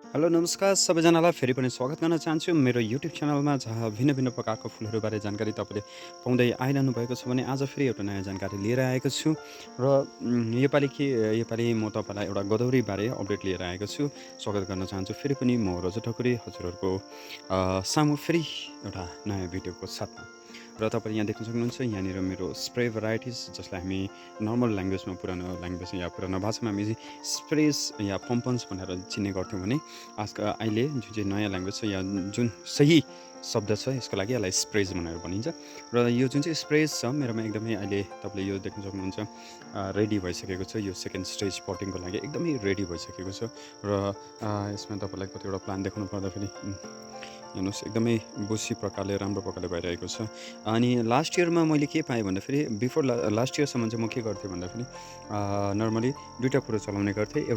Hello नमस्कार सबैजनालाई फेरि पनि स्वागत गर्न चाहन्छु मेरो युट्युब च्यानलमा जहाँ भिन्न भिन्न प्रकारको फुलहरूबारे जानकारी तपाईँले पाउँदै आइरहनु भएको छ भने आज फेरि एउटा नयाँ जानकारी लिएर आएको छु र योपालि म तपाईँलाई एउटा गदौरीबारे अपडेट लिएर आएको छु। स्वागत गर्न चाहन्छु फेरि पनि म रजत ठकुरी हजुरहरूको सामु फेरि एउटा नयाँ भिडियोको साथमा। र तपाईँले यहाँ देख्न सक्नुहुन्छ यहाँनिर मेरो स्प्रे भराइटिज जसलाई हामी नर्मल ल्याङ्ग्वेजमा पुरानो ल्याङ्ग्वेज या पुरानो भाषामा हामी स्प्रेस या पम्पन्स भनेर चिन्ने गर्थ्यौँ भने अहिले जुन चाहिँ नयाँ ल्याङ्ग्वेज छ या जुन सही शब्द छ यसको लागि यसलाई स्प्रेज भनेर भनिन्छ। र यो जुन चाहिँ स्प्रेज छ मेरोमा एकदमै अहिले तपाईँले यो देख्न सक्नुहुन्छ रेडी भइसकेको छ। यो सेकेन्ड स्टेज पटिङको लागि एकदमै रेडी भइसकेको छ र यसमा तपाईँलाई कतिवटा प्लान देखाउनु पर्दाखेरि हेर्नुहोस् एकदमै बुसी प्रकारले राम्रो प्रकारले भइरहेको छ। अनि लास्ट इयरमा मैले के पाएँ भन्दाखेरि बिफोर लास्ट इयरसम्म चाहिँ म के गर्थेँ भन्दाखेरि नर्मली दुईवटा कुरो चलाउने गर्थेँ।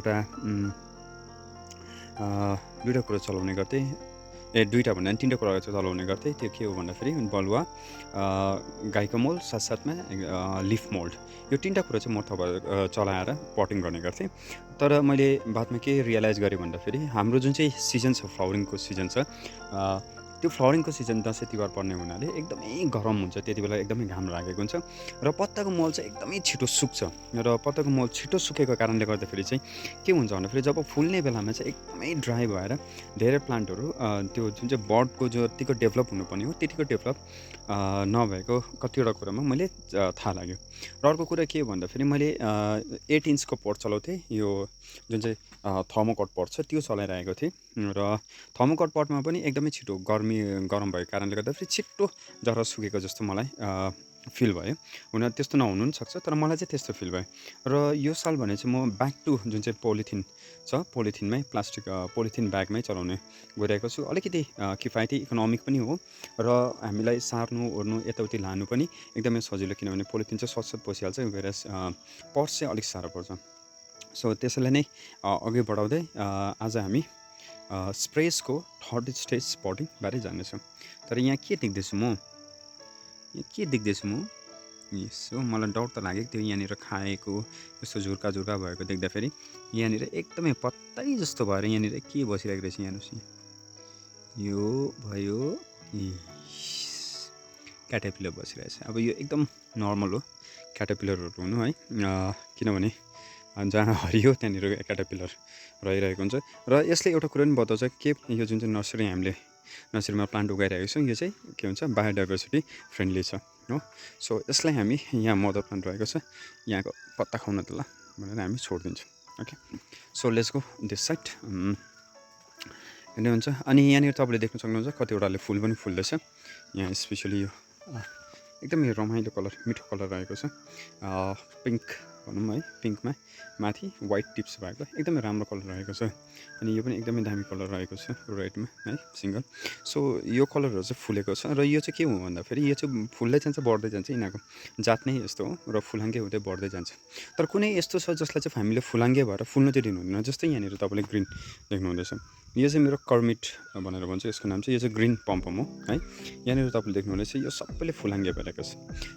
दुईवटा कुरो चलाउने गर्थेँ दुईवटा भन्दा पनि तिनवटा कुरा चाहिँ चलाउने गर्थेँ। त्यो के हो भन्दाखेरि बलुवा गाईको मल साथसाथमा लिफ मोल्ड यो तिनवटा कुरा चाहिँ म चलाएर पटिङ गर्ने गर्थेँ। तर मैले बादमा के रियलाइज गरेँ भन्दाखेरि हाम्रो जुन चाहिँ सिजन छ फ्लावरिङको सिजन छ त्यो फ्लावरिङको सिजन दसैँ तिहार पर्ने हुनाले एकदमै गरम हुन्छ। त्यति बेला एकदमै घाम लागेको हुन्छ र पत्ताको मल चाहिँ एकदमै छिटो सुक्छ र पत्ताको मल छिटो सुकेको कारणले गर्दाखेरि चाहिँ के हुन्छ भन्दाखेरि जब फुल्ने बेलामा चाहिँ एकदमै ड्राई भएर धेरै प्लान्टहरू त्यो जुन चाहिँ बडको जतिको डेभलप हुनुपर्ने हो त्यतिको डेभलप नभएको कतिवटा कुरामा मैले थाहा लाग्यो। र अर्को कुरा के हो भन्दाखेरि मैले 8 इन्चको पट चलाउँथेँ। यो जुन चाहिँ थर्मोकोट पट छ त्यो चलाइरहेको थिएँ र थर्मोकोट पटमा पनि एकदमै छिटो गरम भएको कारणले गर्दाखेरि छिट्टो जरा सुकेको जस्तो मलाई फिल भयो। हुन त्यस्तो नहुनु पनि सक्छ तर मलाई चाहिँ त्यस्तो फिल भयो। र यो साल भने चाहिँ म ब्याक टु जुन चाहिँ पोलिथिन छ पोलिथिनमै पोलिथिन ब्यागमै चलाउने गइरहेको छु। अलिकति किफायती इकोनोमिक पनि हो र हामीलाई सार्नु ओर्नु यताउति लानु पनि एकदमै सजिलो किनभने पोलिथिन चाहिँ सतसत पसिहाल्छ गएर पर्स चाहिँ अलिक साह्रो पर्छ। सो त्यसैले नै अघि बढाउँदै आज हामी स्प्रेसको थर्ड स्टेज पटिङ बारे जान्नेछौँ। तर यहाँ के देख्दैछु म यसो मलाई डर त लागेको थियो यहाँनिर खाएको यस्तो झुर्का भएको देख्दाखेरि यहाँनिर एकदमै पत्तै जस्तो भएर यहाँनिर के बसिरहेको रहेछ हेर्नुहोस् यो भयो क्याटरपिलर बसिरहेछ। अब यो एकदम नर्मल हो क्याटरपिलरहरू हुनु है किनभने जहाँ हरियो त्यहाँनिर क्याटरपिलर रहिरहेको हुन्छ। र यसले एउटा कुरो पनि बताउँछ के यो जुन चाहिँ नर्सरीमा प्लान्ट उगाइरहेको छौँ यो चाहिँ के हुन्छ बायोडाइभर्सिटी फ्रेन्डली छ हो। सो यसलाई हामी यहाँ मदर प्लान्ट रहेको छ यहाँको पत्ता खाउन त ल भनेर हामी छोडिदिन्छौँ। Okay so let's go this side हेर्ने हुन्छ। अनि यहाँनिर तपाईँले देख्न सक्नुहुन्छ कतिवटाले फुल पनि फुल्दैछ। यहाँ स्पेसली यो एकदमै रमाइलो कलर मिठो कलर रहेको छ पिङ्क भनौँ है पिङ्कमा माथि वाइट टिप्स भएको एकदमै राम्रो कलर रहेको छ। अनि यो पनि एकदमै दामी कलर रहेको छ रेडमा है सिङ्गल। सो यो कलरहरू चाहिँ फुलेको छ र यो चाहिँ के हो भन्दाखेरि यो चाहिँ फुल्दै जान्छ बढ्दै जान्छ यिनीहरूको जात नै यस्तो हो र फुलाङ्गे हुँदै बढ्दै जान्छ। तर कुनै यस्तो छ जसलाई चाहिँ हामीले फुलाङ्गे भएर फुल्नु चाहिँ दिनुहुँदैन। जस्तै यहाँनिर तपाईँले ग्रिन देख्नुहुँदैछ यो चाहिँ मेरो कर्मिट भनेर भन्छ यसको नाम चाहिँ यो चाहिँ ग्रिन पम्पम हो है। यहाँनिर तपाईँले देख्नुहुँदैछ यो सबैले फुलाङ्गे भइरहेको छ।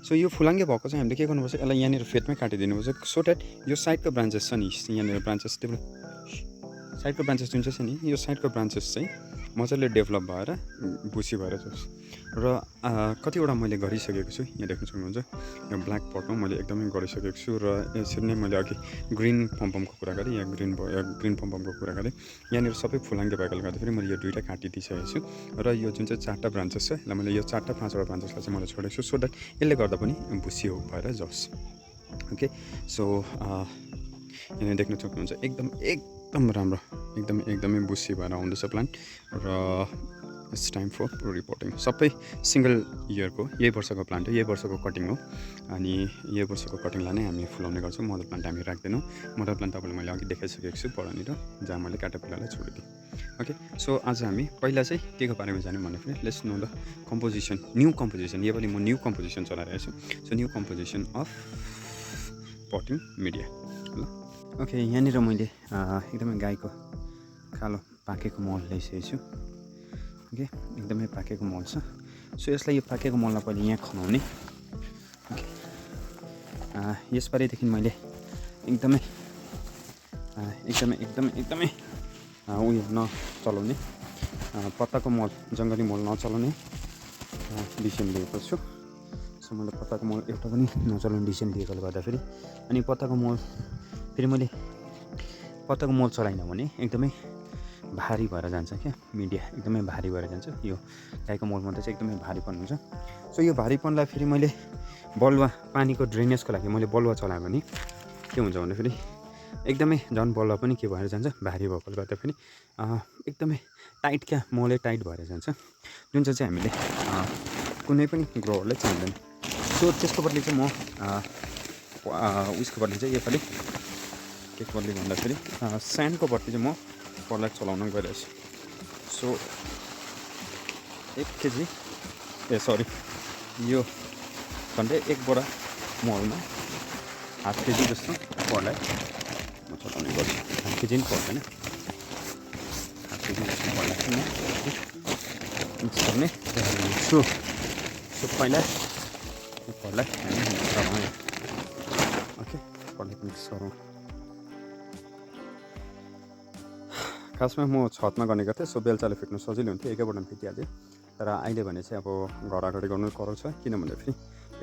सो यो फुलाङ्गे भएको चाहिँ हामीले के गर्नुपर्छ यसलाई यहाँनिर फेदमै काटिदिनुपर्छ सो द्याट यो साइडको ब्रान्चेस छ नि यहाँनिर ब्रान्चेस त्यो साइडको ब्रान्चेस जुन चाहिँ छ नि यो साइडको ब्रान्चेस चाहिँ मजाले डेभलप भएर बुसी भएर जाओस्। र कतिवटा मैले गरिसकेको छु यहाँ देख्न सक्नुहुन्छ यो ब्ल्याक पटमा मैले एकदमै गरिसकेको छु। र यसरी नै मैले अघि ग्रिन पम्पमको कुरा गरेँ या ग्रिन पम्पमको कुरा गरेँ यहाँनिर सबै फुलाङ्गे भएकोले गर्दाखेरि मैले यो दुईवटा काटिदिइसकेको छु। र यो जुन चाहिँ 4टा ब्रान्चेस छ यसलाई मैले यो 4टा 5वटा ब्रान्चेसलाई चाहिँ मैले छोडेको छु सो द्याट यसले गर्दा पनि बुसी भएर जाओस्। ओके सो यहाँ देख्न सक्नुहुन्छ एकदम राम्रो एकदमै बुसी भएर आउँदैछ प्लान्ट। र इट्स टाइम फर रिपोर्टिङ सबै सिङ्गल इयरको यही वर्षको प्लान्ट हो यही वर्षको कटिङ हो। अनि यही वर्षको कटिङलाई नै हामी फुलाउने गर्छौँ। मदर प्लान्ट हामी राख्दैनौँ। मदर प्लान्ट तपाईँलाई मैले अघि देखाइसकेको छु परनिर जहाँ मैले क्याटरपिलरलाई छोडिदिएँ। ओके सो आज हामी पहिला चाहिँ के को बारेमा जान्यौँ भन्दाखेरि let's know the composition new composition योपालि म न्यू कम्पोजिसन चलाइरहेको छु। So new composition of putting media ल। ओके यहाँनिर मैले एकदमै गाईको कालो पाकेको मल ल्याइसकेको छु। ओके एकदमै पाकेको मल छ। सो यसलाई यो पाकेको मललाई पहिले यहाँ खनाउने। ओके यसपालिदेखि मैले एकदमै उयो नचलाउने पत्ताको मल जङ्गली मल नचलाउने डिसिसन लिएको छु। सो मैले पत्ताको मल एउटा पनि नचलाउने डिसिसन लिएकोले गर्दाखेरि अनि पत्ताको मल फेरि मैले पत्ताको मल चलाइनँ भने एकदमै भारी भएर जान्छ क्या, मिडिया एकदमै भारी भएर जान्छ। यो गाईको मल मात्रै चाहिँ एकदमै भारीपन हुन्छ। सो यो भारीपनलाई फेरि मैले बलुवा पानीको ड्रेनेजको लागि मैले बलुवा चलाएँ भने के हुन्छ भन्दाखेरि एकदमै झन् बलुवा पनि के भएर जान्छ, भारी भएकोले गर्दाखेरि एकदमै टाइट क्या, मलै टाइट भएर जान्छ, जुन चाहिँ हामीले कुनै पनि ग्रोवरले चाहिँदैन। सो त्यसको बदली चाहिँ म उसको बदली चाहिँ योपालि के को बदली भन्दाखेरि स्यान्डको बदली चाहिँ म पर्लाइट चलाउन गइरहेछु। सो 1 केजी यो झन्डै 1 बोरा मलमा हाफ केजी जस्तो पर्लाइट म चलाउने गर्छु। हाफ केजी पनि पर्दैन, हाफ केजी जस्तो पर्लाइट म मिक्स गर्ने छु। सो पहिला पर्लाइट मिक्स गरौँ। ओके, पर्लाइट मिक्स गरौँ। खासमा म छतमा गर्ने गर्थेँ, सो बेलचाले फिट्नु सजिलो हुन्थ्यो, एकैपल्टमा फिटिहाल्थ्यो। तर अहिले भने चाहिँ अब घर अगाडि गर्नु कराउँछ, किन भन्दाखेरि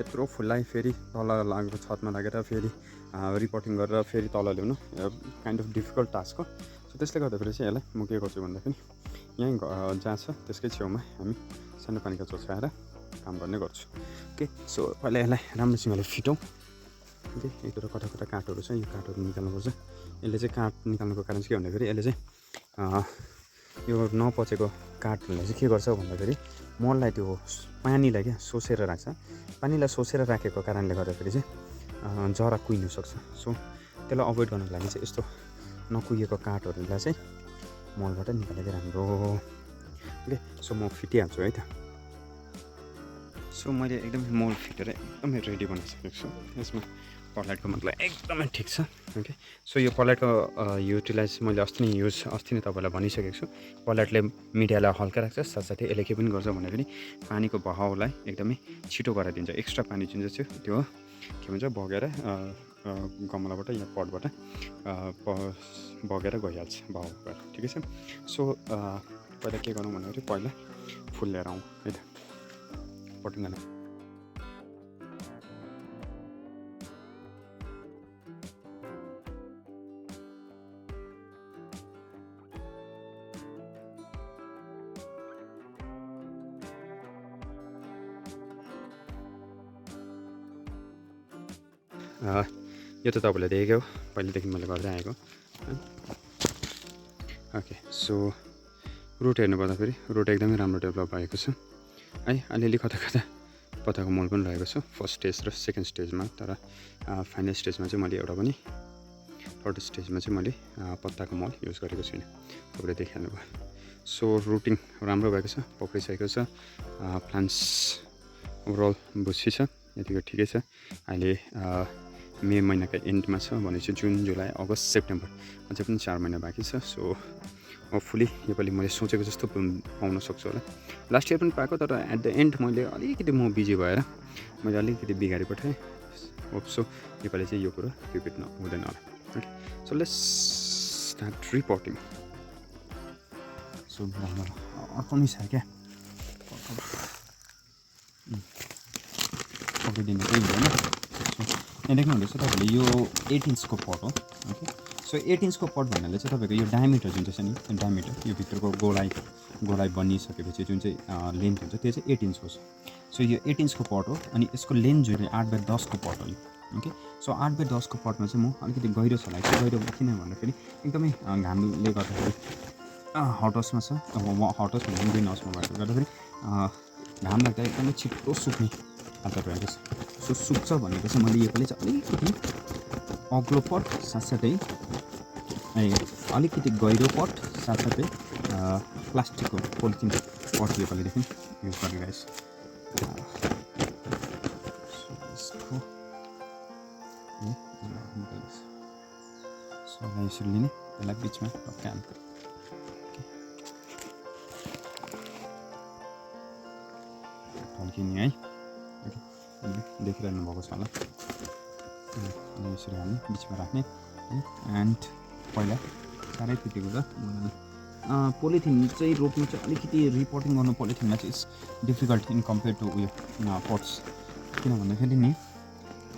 यत्रो फुललाई फेरि तल लागेर छतमा लागेर फेरि रिपोर्टिङ गरेर फेरि तल ल्याउनु काइन्ड अफ डिफिकल्ट टास्क हो। सो त्यसले गर्दाखेरि चाहिँ यसलाई म के गर्छु भन्दाखेरि यहीँ जहाँ छ त्यसकै छेउमा हामी सानो पानीको चोचाएर काम गर्ने गर्छु। ओके, सो पहिला यसलाई राम्रोसँगले फिटौँ। ओके, एक दुईवटा कता कता काँटहरू छ, यो काँटहरू निकाल्नुपर्छ। यसले चाहिँ काँट निकाल्नुको कारण चाहिँ के भन्दाखेरि यसले चाहिँ यो नपचेको काठहरूले चाहिँ के गर्छ भन्दाखेरि मललाई त्यो पानीलाई क्या सोसेर राख्छ। पानीलाई सोसेर राखेको कारणले गर्दाखेरि चाहिँ जरा कुहिनु सक्छ। सो त्यसलाई अभोइड गर्नको लागि चाहिँ यस्तो नकुहिएको काठहरूलाई चाहिँ मलबाट निकालेको राम्रो। ओके, सो म फिटिहाल्छु है त। सो मैले एकदमै मल फिटेर एकदमै रेडी बनाइसकेको छु। यसमा पर्लाइटको मतलब एकदमै ठिक छ। ओके, सो यो पर्लाइटको युटिलाइज मैले अस्ति नै तपाईँलाई भनिसकेको छु। पर्लाइटले मिडियालाई हल्का राख्छ, साथसाथै यसले के पनि गर्छ भन्दाखेरि पानीको बहाउलाई एकदमै छिटो गराइदिन्छ। एक्स्ट्रा पानी जुन चाहिँ त्यो के भन्छ बगेर गमलाबाट या पटबाट बगेर गइहाल्छ बहाउ भएर, ठिकै छ। सो पहिला के गरौँ भन्दाखेरि पहिला फुल लिएर आउँ है त, पटिङ गर्न। यो त तपाईँले देखेको हो, पहिलेदेखि मैले गर्दै आएको। ओके, सो रुट हेर्नुपर्दाखेरि रुट एकदमै राम्रो डेभलप भएको छ है। अलिअलि कता कता पत्ताको मल पनि रहेको छ फर्स्ट स्टेज र सेकेन्ड स्टेजमा। तर फाइनल स्टेजमा चाहिँ मैले एउटा पनि, थर्ड स्टेजमा चाहिँ मैले पत्ताको मल युज गरेको छुइनँ, तपाईँले देखिहाल्नु भयो। सो रुटिङ राम्रो भएको छ, पक्रिसकेको छ। प्लान्ट्स ओभरअल बुझी छ, यतिको ठिकै छ। अहिले मे महिनाको एन्डमा छ भनेपछि जुन, जुलाई, अगस्त, सेप्टेम्बर अझै पनि 4 महिना बाँकी छ। सो होपफुली योपालि मैले सोचेको जस्तो पाउन सक्छु होला। लास्ट इयर पनि पाएको, तर एट द एन्ड मैले अलिकति म बिजी भएर मैले अलिकति बिगारी पठाएँ। होप सो योपालि चाहिँ यो कुरो रिपिट हुँदैन होला। Okay, so let's start reporting. So अर्को नि छ क्या, पक्रिदिनु केही हुँदैन। यहाँ देख्नुहुँदैछ तपाईँले यो 8 इन्चको पट हो। ओके, सो 8 इन्चको पट भन्नाले चाहिँ तपाईँको यो डायमिटर जुन चाहिँ छ नि, त्यो डायमिटर यो भित्रको गोलाइ बनिसकेपछि जुन चाहिँ लेन्थ हुन्छ त्यो चाहिँ 8 इन्चको छ। सो यो 8 इन्चको पट हो अनि यसको लेन्थ जुन 8/10 को पट हो यो। ओके, सो 8/10 को पटमा चाहिँ म अलिकति गहिरो चलाएको छु। गहिरो किन भन्दाखेरि एकदमै घामले गर्दाखेरि हट हाउसमा छ, हट हाउस भन्दा ग्रिन हाउसमा भएको गर्दाखेरि घाम लाग्दा एकदमै छिटो सुक्ने हालत रहेको छ। सो सुक्छ भनेको चाहिँ मैले योपालि चाहिँ अलिकति अग्लो पट साथसाथै अलिकति गहिरो पट साथसाथै प्लास्टिकको पोलिथिन पट योपालिदेखि युज गरिरहेको छु। यसरी लिने, त्यसलाई बिचमा टक्काहाल्नु। ढल्किने है, देखिरहनु भएको छ होला। यसरी हामी बिचमा राख्ने है। एन्ड पहिला साह्रै त्यतिको त पोलिथिन चाहिँ रोप्नु चाहिँ अलिकति रिपोर्टिङ गर्नु पोलिथिनमा चाहिँ it's difficult in compare to उयो पट्स। किन भन्दाखेरि नि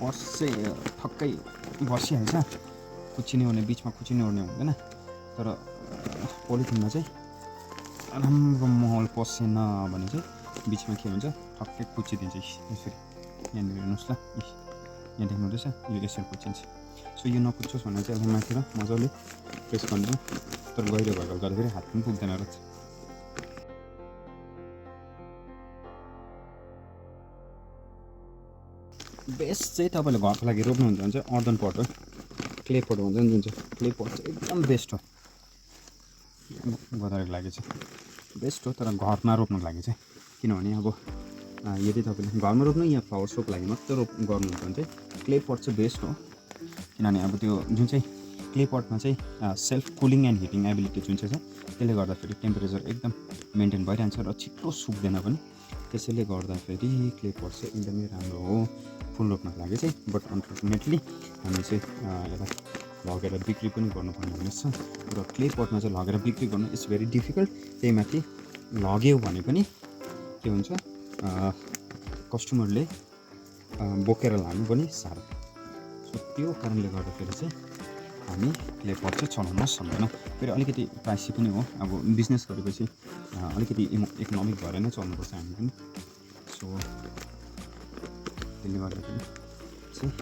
पट्स चाहिँ ठक्कै बसिहाल्छ, कुच्चिने ओर्ने बिचमा कुच्चिने ओर्ने हुँदैन। तर पोलिथिनमा चाहिँ राम्रो माहौल पसेन भने चाहिँ बिचमा के हुन्छ ठक्कै कुच्चिदिन्छ। यसरी यहाँनिर हेर्नुहोस् ल, यहाँ देख्नु हुँदैछ, यो यसरी कुच्चिन्छ। सो यो नकुच्चोस् भनेर चाहिँ यसलाई माथि र मजाले प्रेस गर्नु, तर गहिरो भएको गर्दाखेरि हात पनि पुग्दैन रहेछ। बेस्ट चाहिँ तपाईँले घरको लागि रोप्नुहुन्छ भने चाहिँ अर्दन पट हो, क्ले पट हुन्छ नि, जुन चाहिँ क्ले पट चाहिँ एकदम बेस्ट हो गोदावरीको लागि चाहिँ बेस्ट हो। तर घरमा रोप्नुको लागि चाहिँ, किनभने अब यदि तपाईँले घरमा रोप्नु या फ्लावर सोको लागि मात्रै गर्नुहुन्छ भने चाहिँ क्ले पट चाहिँ बेस्ट हो। किनभने अब त्यो जुन चाहिँ क्ले पटमा चाहिँ self cooling and heating ability जुन चाहिँ छ, त्यसले गर्दाखेरि टेम्परेचर एकदम मेन्टेन भइरहन्छ र छिटो सुक्दैन पनि। त्यसैले गर्दाखेरि क्ले पट चाहिँ एकदमै राम्रो हो फुल रोप्नको लागि चाहिँ। बट अनफर्चुनेटली हामी चाहिँ यसलाई लगेर बिक्री पनि गर्नुपर्ने हुनेछ र क्ले पटमा चाहिँ लगेर बिक्री गर्नु इट्स भेरी डिफिकल्ट। त्यही माथि लग्यो भने पनि के हुन्छ, कस्टमरले बोकेर लानु पनि साह्रो। सो त्यो कारणले गर्दाखेरि चाहिँ हामी क्ले पट चाहिँ चलाउन सक्दैनौँ। फेरि अलिकति प्राइसी पनि हो, अब बिजनेस गरेपछि अलिकति इकोनोमिक भएर नै चल्नुपर्छ हामी पनि। सो त्यसले गर्दाखेरि चाहिँ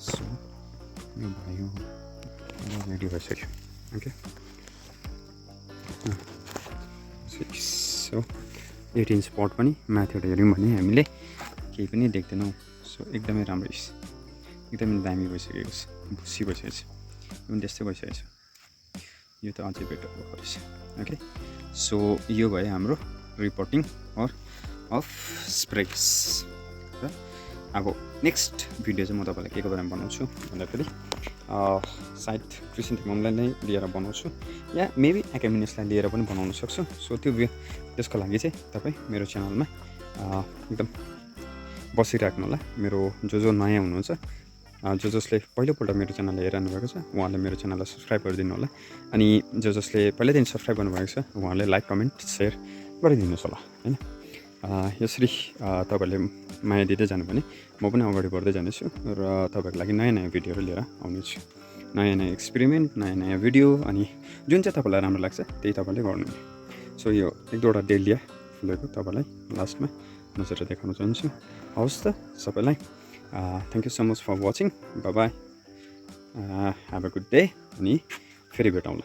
सो यो भयो, रेडी भइसक्यो। ओके, सो 8 इन्च पट पनि माथिबाट हेऱ्यौँ भने हामीले केही पनि देख्दैनौँ। सो एकदमै राम्रो, एकदमै दामी भइसकेको छ, भुसी भइसकेको छ, पनि त्यस्तै भइसकेको छ। यो त अझै बेटर भएको रहेछ। ओके, सो यो भयो हाम्रो रिपोर्टिङ अफ स्प्रेस। र अब नेक्स्ट भिडियो चाहिँ म तपाईँलाई के को बारेमा बनाउँछु भन्दाखेरि सायद क्रिसेन्थेममलाई नै लिएर बनाउँछु या मेबी एकामिनसलाई लिएर पनि बनाउन सक्छु। सो त्यसको लागि चाहिँ तपाईँ मेरो च्यानलमा एकदम बसिराख्नु होला। मेरो जो नयाँ हुनुहुन्छ, जसले पहिलोपल्ट मेरो च्यानल हेरिरहनु भएको छ, उहाँले मेरो च्यानललाई सब्सक्राइब गरिदिनु होला। अनि जसले पहिल्यैदेखि सब्सक्राइब गर्नुभएको छ, उहाँले लाइक कमेन्ट सेयर गरिदिनुहोस् होला होइन। यसरी तपाईँहरूले माया दिँदै जानु भने म पनि अगाडि बढ्दै जानेछु र तपाईँहरूको लागि नयाँ नयाँ भिडियोहरू लिएर आउनेछु। नयाँ नयाँ एक्सपेरिमेन्ट, नयाँ नयाँ भिडियो, अनि जुन चाहिँ तपाईँलाई राम्रो लाग्छ त्यही तपाईँले गर्नु। सो यो एक दुईवटा डेलिया फुलेको तपाईँलाई लास्टमा नजर देखाउन चाहन्छु। हवस् त सबैलाई, thank you so much for watching, bye bye, have a good day, अनि फेरि भेटौँला।